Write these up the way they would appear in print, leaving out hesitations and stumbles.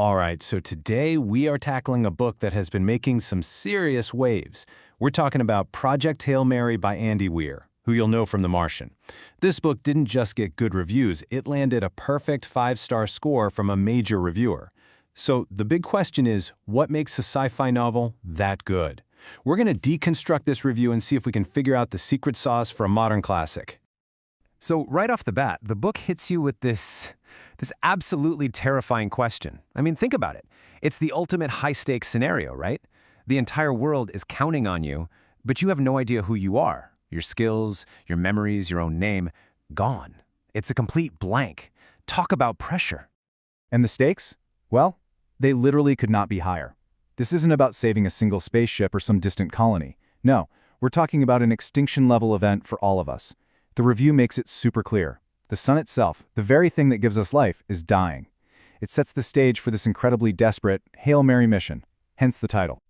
All right, so today we are tackling a book that has been making some serious waves. We're talking about Project Hail Mary by Andy Weir, who you'll know from The Martian. This book didn't just get good reviews, it landed a perfect 5-star score from a major reviewer. So the big question is, what makes a sci-fi novel that good? We're going to deconstruct this review and see if we can figure out the secret sauce for a modern classic. So right off the bat, the book hits you with this absolutely terrifying question. I mean, think about it. It's the ultimate high-stakes scenario, right? The entire world is counting on you, but you have no idea who you are. Your skills, your memories, your own name, gone. It's a complete blank. Talk about pressure. And the stakes? Well, they literally could not be higher. This isn't about saving a single spaceship or some distant colony. No, we're talking about an extinction-level event for all of us. The review makes it super clear. The sun itself, the very thing that gives us life, is dying. It sets the stage for this incredibly desperate Hail Mary mission, hence the title.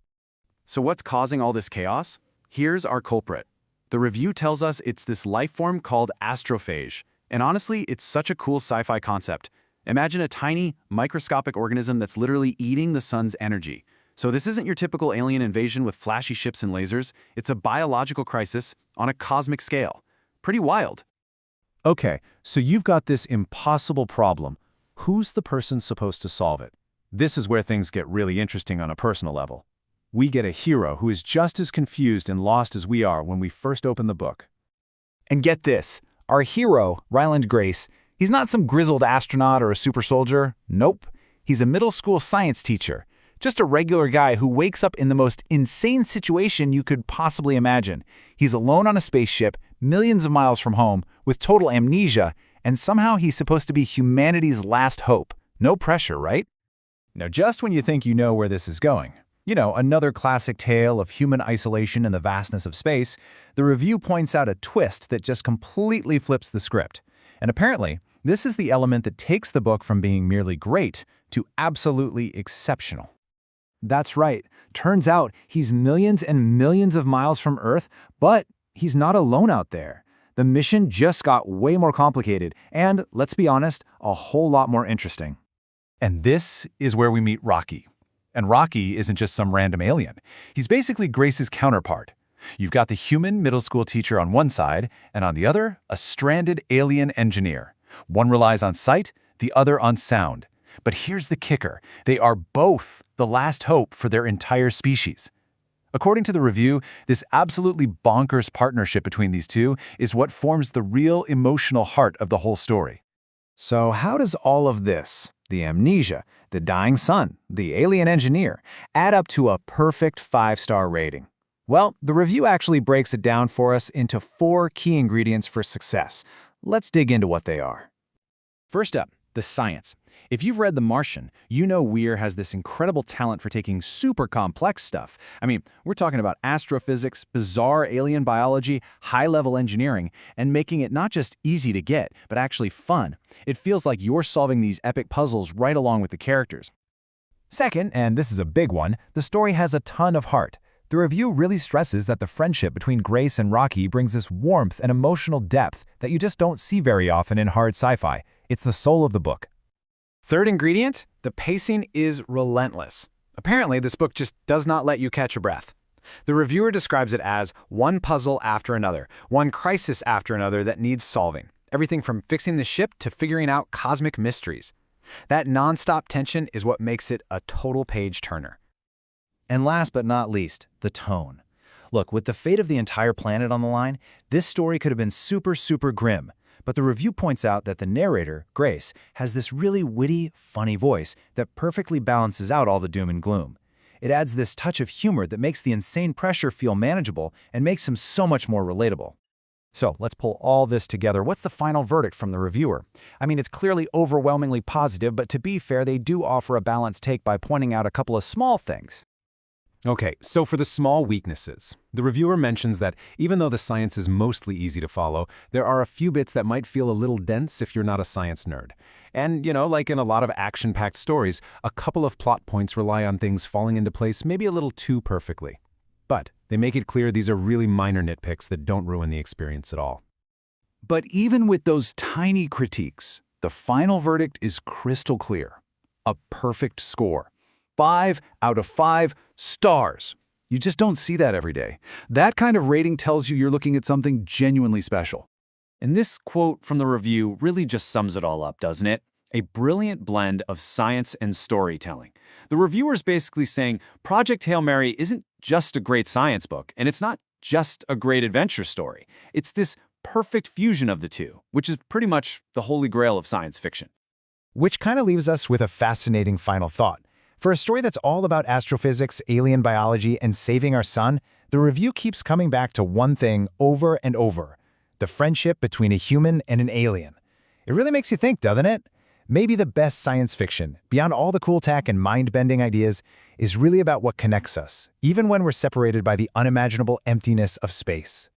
So what's causing all this chaos? Here's our culprit. The review tells us it's this life form called astrophage. And honestly, it's such a cool sci-fi concept. Imagine a tiny, microscopic organism that's literally eating the sun's energy. So this isn't your typical alien invasion with flashy ships and lasers. It's a biological crisis on a cosmic scale. Pretty wild. Okay, so you've got this impossible problem. Who's the person supposed to solve it? This is where things get really interesting on a personal level. We get a hero who is just as confused and lost as we are when we first open the book. And get this, our hero, Ryland Grace, he's not some grizzled astronaut or a super soldier. Nope, he's a middle school science teacher. Just a regular guy who wakes up in the most insane situation you could possibly imagine. He's alone on a spaceship, millions of miles from home, with total amnesia, and somehow he's supposed to be humanity's last hope. No pressure, right? Now, just when you think you know where this is going, another classic tale of human isolation in the vastness of space, the review points out a twist that just completely flips the script. And apparently, this is the element that takes the book from being merely great to absolutely exceptional. That's right. Turns out he's millions and millions of miles from Earth, but he's not alone out there. The mission just got way more complicated and, let's be honest, a whole lot more interesting. And this is where we meet Rocky. And Rocky isn't just some random alien. He's basically Grace's counterpart. You've got the human middle school teacher on one side, and on the other, a stranded alien engineer. One relies on sight, the other on sound. But here's the kicker. They are both the last hope for their entire species. According to the review, this absolutely bonkers partnership between these two is what forms the real emotional heart of the whole story. So how does all of this, the amnesia, the dying sun, the alien engineer, add up to a perfect 5-star rating? Well, the review actually breaks it down for us into 4 key ingredients for success. Let's dig into what they are. First up, the science. If you've read The Martian, you know Weir has this incredible talent for taking super complex stuff. I mean, we're talking about astrophysics, bizarre alien biology, high-level engineering, and making it not just easy to get, but actually fun. It feels like you're solving these epic puzzles right along with the characters. Second, and this is a big one, the story has a ton of heart. The review really stresses that the friendship between Grace and Rocky brings this warmth and emotional depth that you just don't see very often in hard sci-fi. It's the soul of the book. Third ingredient, the pacing is relentless. Apparently, this book just does not let you catch your breath. The reviewer describes it as one puzzle after another, one crisis after another that needs solving. Everything from fixing the ship to figuring out cosmic mysteries. That nonstop tension is what makes it a total page-turner. And last but not least, the tone. Look, with the fate of the entire planet on the line, this story could have been super grim. But the review points out that the narrator, Grace, has this really witty, funny voice that perfectly balances out all the doom and gloom. It adds this touch of humor that makes the insane pressure feel manageable and makes him so much more relatable. So let's pull all this together. What's the final verdict from the reviewer? I mean, it's clearly overwhelmingly positive, but to be fair, they do offer a balanced take by pointing out a couple of small things. Okay, so for the small weaknesses, the reviewer mentions that even though the science is mostly easy to follow, there are a few bits that might feel a little dense if you're not a science nerd. And, like in a lot of action-packed stories, a couple of plot points rely on things falling into place maybe a little too perfectly. But they make it clear these are really minor nitpicks that don't ruin the experience at all. But even with those tiny critiques, the final verdict is crystal clear. A perfect score. 5 out of 5 stars. You just don't see that every day. That kind of rating tells you you're looking at something genuinely special. And this quote from the review really just sums it all up, doesn't it? A brilliant blend of science and storytelling. The reviewer's basically saying Project Hail Mary isn't just a great science book, and it's not just a great adventure story. It's this perfect fusion of the two, which is pretty much the holy grail of science fiction. Which kind of leaves us with a fascinating final thought. For a story that's all about astrophysics, alien biology, and saving our sun, the review keeps coming back to one thing over and over: the friendship between a human and an alien. It really makes you think, doesn't it? Maybe the best science fiction, beyond all the cool tech and mind-bending ideas, is really about what connects us, even when we're separated by the unimaginable emptiness of space.